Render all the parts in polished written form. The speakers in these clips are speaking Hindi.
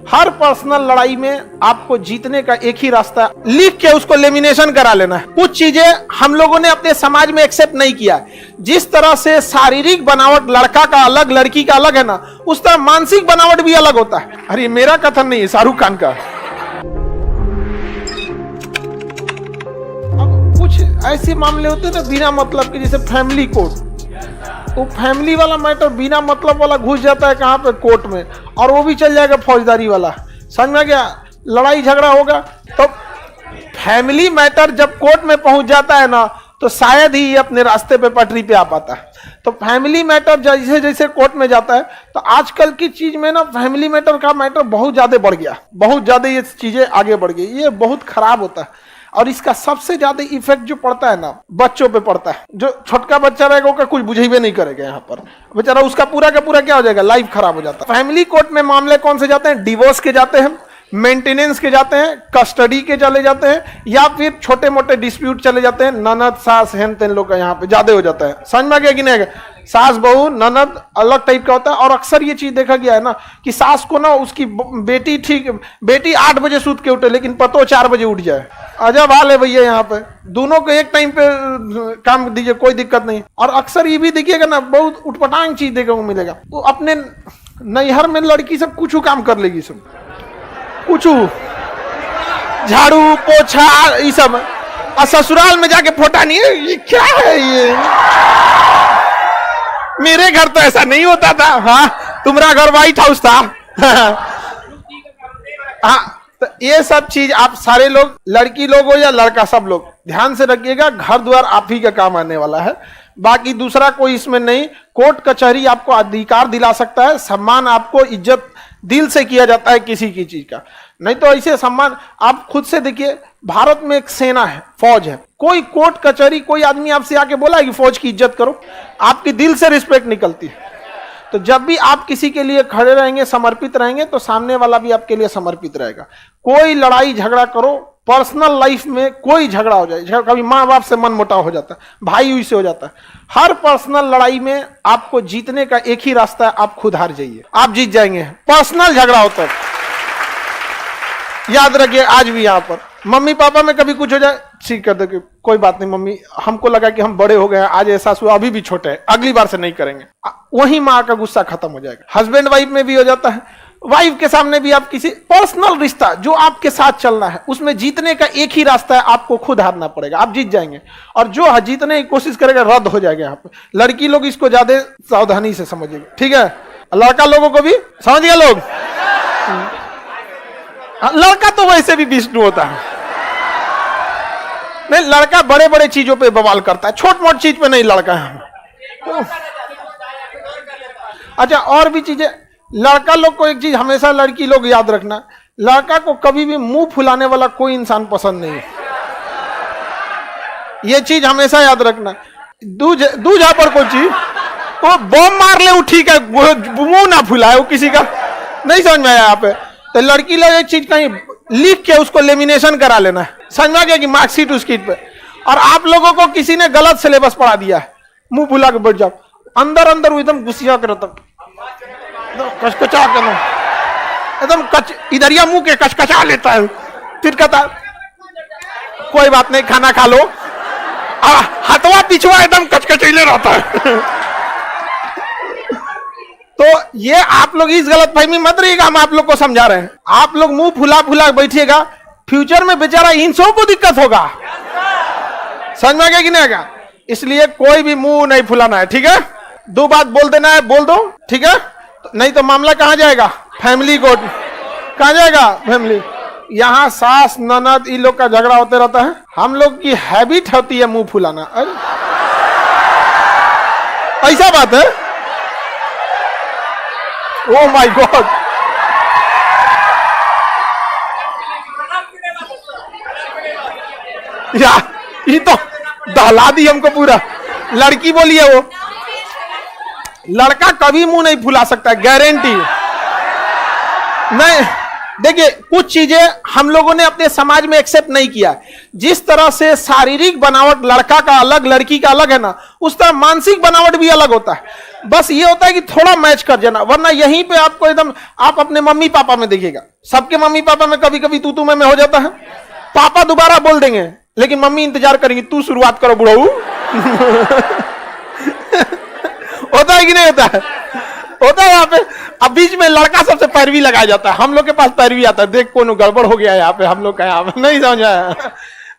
हर पर्सनल लड़ाई में आपको जीतने का एक ही रास्ता है, लिख के उसको लेमिनेशन करा लेना है। कुछ चीजें हम लोगों ने अपने समाज में एक्सेप्ट नहीं किया। जिस तरह से शारीरिक बनावट लड़का का अलग लड़की का अलग है ना, उस तरह मानसिक बनावट भी अलग होता है। अरे मेरा कथन नहीं है, शाहरुख खान का। अब कुछ ऐसे मामले होते हैं ना बिना मतलब के, जैसे फैमिली कोर्ट, वो फैमिली वाला मैटर बिना मतलब वाला घुस जाता है कहाँ पे, कोर्ट में, और वो भी चल जाएगा फौजदारी वाला। समझ में गया? लड़ाई झगड़ा होगा तो फैमिली मैटर जब कोर्ट में पहुंच जाता है ना, तो शायद ही अपने रास्ते पे पटरी पे आ पाता है। तो फैमिली मैटर जैसे जैसे कोर्ट में जाता है, तो आजकल की चीज में ना फैमिली मैटर का मैटर बहुत ज्यादा बढ़ गया, बहुत ज्यादा ये चीजें आगे बढ़ गई। ये बहुत खराब होता है, और इसका सबसे ज्यादा इफेक्ट जो पड़ता है ना, बच्चों पे पड़ता है। जो छोटका बच्चा रहेगा उसका कुछ बुझेबे नहीं करेगा, यहाँ पर बेचारा उसका पूरा का पूरा क्या हो जाएगा, लाइफ खराब हो जाता है। फैमिली कोर्ट में मामले कौन से जाते हैं? डिवोर्स के जाते हैं, मेंटेनेंस के जाते हैं, कस्टडी के चले जाते हैं, या फिर छोटे मोटे डिस्प्यूट चले जाते हैं। ननद सास हेन तेन लोग का यहाँ पे ज्यादा हो जाता है। समझ में आ गया कि नहीं? सास बहू ननद अलग टाइप का होता है। और अक्सर ये चीज देखा गया है ना कि सास को ना उसकी बेटी 8 बजे सूत के उठे, लेकिन पतो 4 बजे उठ जाए। अजब हाल है भैया यहाँ पे। दोनों को एक टाइम पे काम दीजिए, कोई दिक्कत नहीं। और अक्सर ये भी देखिएगा ना, बहुत उठपटांग चीज देखने को मिलेगा। वो अपने नैहर में लड़की सब कुछ काम कर लेगी, सब कुछ झाड़ू पोछा ये सब, और ससुराल में जाके फोटा नहीं है। ये क्या है ये? मेरे घर तो ऐसा नहीं होता था। हाँ, तुम्हारा घर व्हाइट हाउस था। हाँ, तो ये सब चीज आप सारे लोग, लड़की लोग हो या लड़का, सब लोग ध्यान से रखिएगा। घर द्वार आप ही का काम आने वाला है, बाकी दूसरा कोई इसमें नहीं। कोर्ट कचहरी आपको अधिकार दिला सकता है, सम्मान आपको इज्जत दिल से किया जाता है किसी की चीज का, नहीं तो ऐसे सम्मान आप खुद से देखिए। भारत में एक सेना है, फौज है। कोई कोर्ट कचहरी कोई आदमी आपसे आके बोला है कि फौज की इज्जत करो? आपकी दिल से रिस्पेक्ट निकलती है। तो जब भी आप किसी के लिए खड़े रहेंगे, समर्पित रहेंगे, तो सामने वाला भी आपके लिए समर्पित रहेगा। कोई लड़ाई झगड़ा करो, पर्सनल लाइफ में कोई झगड़ा हो जाए, कभी माँ बाप से मन मुटाव हो जाता है, भाई हुई से हो जाता है, हर पर्सनल लड़ाई में आपको जीतने का एक ही रास्ता है, आप खुद हार जाइए, आप जीत जाएंगे। पर्सनल झगड़ा होता है, याद रखिए। आज भी यहाँ पर मम्मी पापा में कभी कुछ हो जाए, ठीक कर दे, कोई बात नहीं मम्मी, हमको लगा कि हम बड़े हो गए हैं, आज एहसास हुआ अभी भी छोटे हैं, अगली बार से नहीं करेंगे। वही माँ का गुस्सा खत्म हो जाएगा। हस्बैंड वाइफ में भी हो जाता है, वाइफ के सामने भी। आप किसी पर्सनल रिश्ता जो आपके साथ चलना है, उसमें जीतने का एक ही रास्ता है, आपको खुद हारना पड़ेगा, आप जीत जाएंगे। और जो जीतने की कोशिश करेगा रद्द हो जाएगा। यहाँ पे लड़की लोग इसको ज्यादा सावधानी से समझिएगा, ठीक है? लड़का लोगों को भी समझ गया लोग। लड़का तो वैसे भी विष्णु होता है, नहीं लड़का बड़े बड़े चीजों पे बवाल करता है, छोट मोट चीज पे नहीं लड़का है। अच्छा, और भी चीजें। लड़का लोग को एक चीज हमेशा लड़की लोग याद रखना, लड़का को कभी भी मुंह फुलाने वाला कोई इंसान पसंद नहीं है। ये चीज हमेशा याद रखना। दूजा पर कोई चीज वो बम मार ले, वो ठीक है, मुंह ना फुलाए, वो किसी का नहीं समझ में आया यहाँ पे। तो लड़की लोग एक चीज कहीं लिख के उसको लेमिनेशन करा लेना है, समझ में आ गया कि मार्कशीट उसकी पे। और आप लोगों को किसी ने गलत सिलेबस पढ़ा दिया है, मुंह फुला के बैठ जाओ, अंदर अंदर वो एकदम गुस्सा कर कचकचा कर एकदम इधरिया मुंह के कचकचा लेता है, फिर कहता कोई बात नहीं खाना खा लो, हथवा पिछवा एकदम कचकचैले रहता है। तो ये आप लोग इस गलत फहमी मत रहिएगा, हम आप लोग को समझा रहे हैं। आप लोग मुंह फुला फुला बैठिएगा, फ्यूचर में बेचारा इन सब को दिक्कत होगा, समझ में आ गया कि नहीं आएगा? इसलिए कोई भी मुंह नहीं फुलाना है, ठीक है? 2 बात बोल देना है, बोल दो, ठीक है? नहीं तो मामला कहां जाएगा? Family court. कहां जाएगा? फैमिली। यहाँ सास ननद इन लोग का झगड़ा होते रहता है। हम लोग की हैबिट होती है मुंह फुलाना। अरे ऐसा बात है? ओ माय गॉड, ये तो दहला दी हमको पूरा। लड़की बोली है, वो लड़का कभी मुंह नहीं फुला सकता, गारंटी नहीं। देखिए कुछ चीजें हम लोगों ने अपने समाज में एक्सेप्ट नहीं किया। जिस तरह से शारीरिक बनावट लड़का का अलग लड़की का अलग है ना, उस तरह मानसिक बनावट भी अलग होता है। बस ये होता है कि थोड़ा मैच कर जाना, वरना यहीं पे आपको एकदम, आप अपने मम्मी पापा में देखिएगा, सबके मम्मी पापा में कभी कभी तू में हो जाता है। पापा दोबारा बोल देंगे लेकिन मम्मी इंतजार करेंगी, तू शुरुआत करो बुढ़ऊ। होता है कि नहीं होता है? होता है यहाँ पे। अब बीच में लड़का सबसे पैरवी लगाया जाता है, हम लोग के पास पैरवी आता है, देख कौन गड़बड़ हो गया यहाँ पे, हम लोग का यहाँ पे नहीं समझ आया।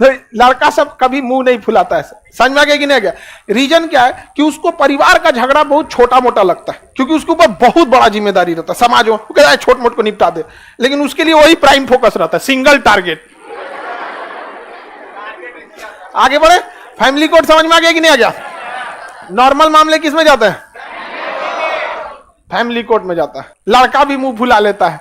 तो लड़का सब कभी मुंह नहीं फुलाता है, समझ में आ गया कि नहीं गया? रीजन क्या है कि उसको परिवार का झगड़ा बहुत छोटा मोटा लगता है, क्योंकि उसके ऊपर बहुत बड़ा जिम्मेदारी रहता है, समाज में कहता है छोट मोट को निपटा दे, लेकिन उसके लिए वही प्राइम फोकस रहता है, सिंगल टारगेट। आगे बढ़े, फैमिली कोड समझ में आ गया कि नहीं आ गया? नॉर्मल मामले किस में जाते हैं? फैमिली कोर्ट में जाता है। लड़का भी मुंह फुला लेता है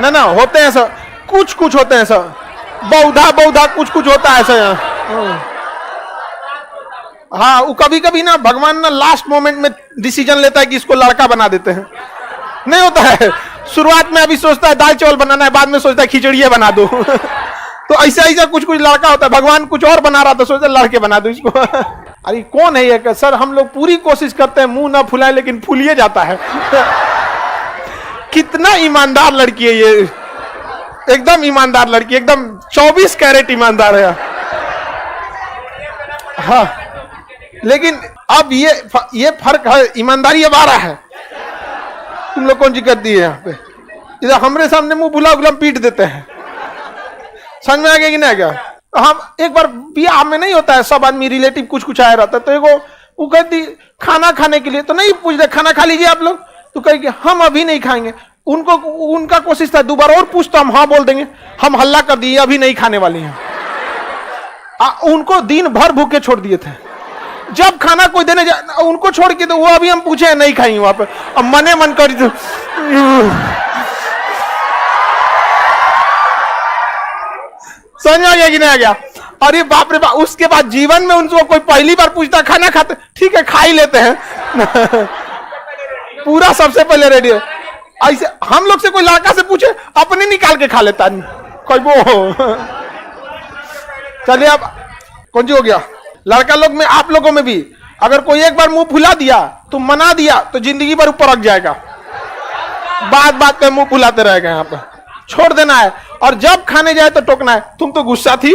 ना, होते हैं सर, कुछ कुछ होते हैं सर, बौधा कुछ कुछ होता है सर। हाँ, वो कभी कभी ना भगवान ना लास्ट मोमेंट में डिसीजन लेता है कि इसको लड़का बना देते हैं। नहीं होता है, शुरुआत में अभी सोचता है दाल चावल बनाना है, बाद में सोचता है खिचड़िया बना दो। तो ऐसा कुछ कुछ लड़का होता है। भगवान कुछ और बना रहा था, सोचता लड़के बना दो इसको। अरे कौन है ये? सर हम लोग पूरी कोशिश करते हैं मुंह ना फुलाए, लेकिन फुलिए जाता है। कितना ईमानदार लड़की है ये, एकदम ईमानदार लड़की, एकदम 24 कैरेट ईमानदार है। हाँ, लेकिन अब ये फर्क है, ईमानदारी अब आ रहा है। तुम लोग कौन सी करती है यहाँ पे? इधर हमारे सामने मुंह बुला बुला पीट देते हैं। समझ में आ गया कि नहीं आ गया? हम एक बार ब्याह में नहीं होता है, सब आदमी रिलेटिव कुछ कुछ आया रहता है, तो एगो वो कहती खाना खाने के लिए, तो नहीं पूछ रहे खाना खा लीजिए आप लोग, तो कहेंगे हम अभी नहीं खाएंगे। उनका कोशिश था दोबारा और पूछ, तो हम हाँ बोल देंगे, हम हल्ला कर दिए अभी नहीं खाने वाली हैं। उनको दिन भर भूखे छोड़ दिए थे, जब खाना कोई देने उनको छोड़ के, तो वो अभी हम पूछे नहीं खाएंगे वहां पे, अब मने मन करी तो समझ में आ गया कि नहीं आ गया? अरे बाप रे बाप, उसके बाद जीवन में उनको कोई पहली बार पूछता खाना खाते, ठीक है खा ही लेते हैं। पूरा सबसे पहले रेडी है। ऐसे हम लोग से कोई लड़का से पूछे, अपने निकाल के खा लेता कोई वो। चलिए अब कौन सी हो गया? लड़का लोग में, आप लोगों में भी अगर कोई एक बार मुंह फुला दिया तो मना दिया तो जिंदगी भर ऊपर रख जाएगा, बात बात पे मुंह फुलाते रहेगा। यहाँ पे छोड़ देना है, और जब खाने जाए तो टोकना है, तुम तो गुस्सा थी।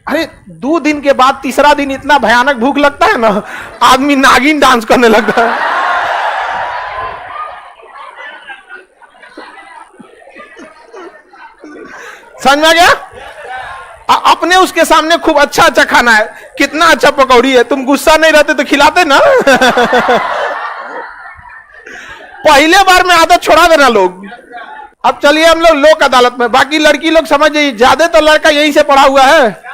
अरे 2 दिन के बाद तीसरा दिन इतना भयानक भूख लगता है ना, आदमी नागिन डांस करने लगता है। समझ में आ गया? अपने उसके सामने खूब अच्छा अच्छा खाना है, कितना अच्छा पकौड़ी है, तुम गुस्सा नहीं रहते तो खिलाते ना। पहले बार में आदत छोड़ा देना लोग। अब चलिए हम लोग लोक अदालत में, बाकी लड़की लोग समझ जाइए, ज्यादा तो लड़का यहीं से पढ़ा हुआ है,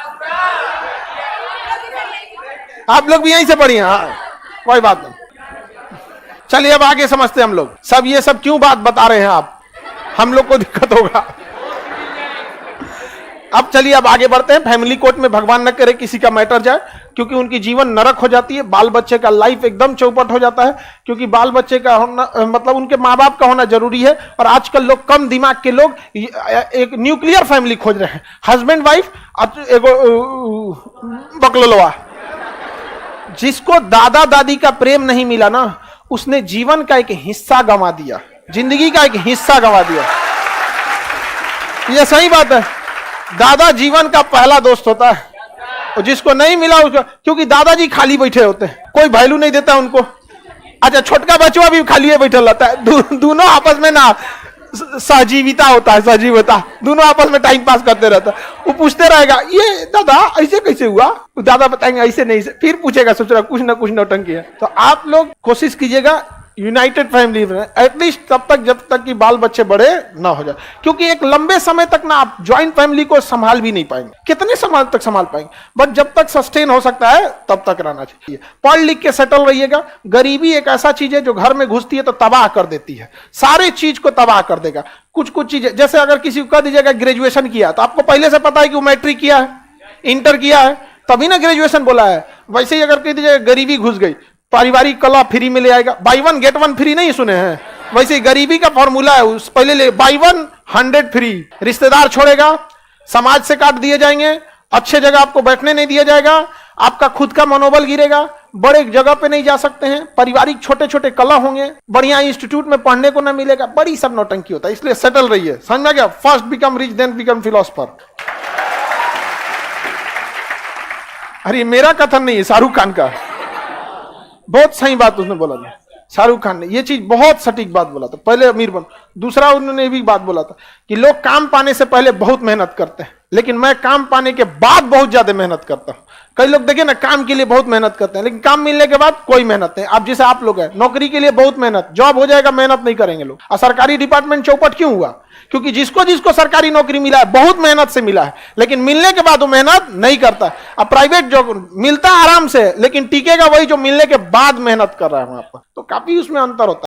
आप लोग भी यहीं से पढ़ी हैं। हाँ, कोई बात नहीं। चलिए अब आगे समझते हैं हम लोग, सब ये सब क्यों बात बता रहे हैं आप, हम लोग को दिक्कत होगा। अब चलिए अब आगे बढ़ते हैं। फैमिली कोर्ट में भगवान न करे किसी का मैटर जाए, क्योंकि उनकी जीवन नरक हो जाती है, बाल बच्चे का लाइफ एकदम चौपट हो जाता है, क्योंकि बाल बच्चे का होना मतलब उनके माँ बाप का होना जरूरी है। और आजकल लोग, कम दिमाग के लोग, एक न्यूक्लियर फैमिली खोज रहे हैं, हस्बैंड वाइफ बकलोलवा। जिसको दादा दादी का प्रेम नहीं मिला ना, उसने जीवन का एक हिस्सा गंवा दिया, जिंदगी का एक हिस्सा गंवा दिया। यह सही बात है। दादा जीवन का पहला दोस्त होता है, और जिसको नहीं मिला उसको, क्योंकि दादाजी खाली बैठे होते हैं, कोई वैल्यू नहीं देता उनको। अच्छा, छोटका बच्चा भी खाली बैठा रहता है, दोनों आपस में ना सहजीविता होता है, सहजीवता, दोनों आपस में टाइम पास करते रहता है। वो पूछते रहेगा ये दादा ऐसे कैसे हुआ, दादा बताएंगे ऐसे नहीं, फिर पूछेगा, सोच रहा कुछ ना कुछ नौटंकी है। तो आप लोग कोशिश कीजिएगा यूनाइटेड फैमिली में, एटलीस्ट तब तक जब तक कि बाल बच्चे बड़े ना हो जाए, क्योंकि एक लंबे समय तक ना आप ज्वाइंट फैमिली को संभाल भी नहीं पाएंगे। कितने समय तक संभाल पाएंगे? बट जब तक सस्टेन हो सकता है तब तक रहना चाहिए। पढ़ लिख के सेटल रहिएगा। गरीबी एक ऐसा चीज है जो घर में घुसती है तो तबाह कर देती है, सारे चीज को तबाह कर देगा। कुछ कुछ चीजें, जैसे अगर किसी को कह दीजिएगा ग्रेजुएशन किया, तो आपको पहले से पता है कि वो मैट्रिक किया है, इंटर किया है, तभी ना ग्रेजुएशन बोला है। वैसे ही अगर कह दीजिएगा गरीबी घुस गई, पारिवारिक कला फ्री में ले आएगा, by one get one free नहीं सुने हैं, वैसे गरीबी का फॉर्मूला है, उस पहले ले बाई वन 100 फ्री। रिश्तेदार छोड़ेगा, समाज से काट दिए जाएंगे, अच्छे जगह आपको बैठने नहीं दिया जाएगा, आपका खुद का मनोबल गिरेगा, बड़े जगह पे नहीं जा सकते हैं, पारिवारिक छोटे छोटे कला होंगे, बढ़िया इंस्टीट्यूट में पढ़ने को ना मिलेगा, बड़ी सब नौटंकी होता है। इसलिए सेटल रहिए, समझ में गया? First become rich then become philosopher. अरे मेरा कथन नहीं है, शाहरुख खान का। बहुत सही बात उसने बोला था, शाहरुख खान ने ये चीज बहुत सटीक बात बोला था। पहले अमीर बन, दूसरा उन्होंने भी बात बोला था कि लोग काम पाने से पहले बहुत मेहनत करते हैं, लेकिन मैं काम पाने के बाद बहुत ज्यादा मेहनत करता हूं। कई लोग देखे ना, काम के लिए बहुत मेहनत करते हैं, लेकिन काम मिलने के बाद कोई मेहनत नहीं। अब जैसे आप लोग हैं, नौकरी के लिए बहुत मेहनत, जॉब हो जाएगा, मेहनत नहीं करेंगे लोग। और सरकारी डिपार्टमेंट चौपट क्यों हुआ? क्योंकि जिसको जिसको सरकारी नौकरी मिला है बहुत मेहनत से मिला है, लेकिन मिलने के बाद वो मेहनत नहीं करता। अब प्राइवेट जॉब मिलता आराम से, लेकिन टिकेगा वही जो मिलने के बाद मेहनत कर रहा है वहां पर। तो काफी उसमें अंतर होता है।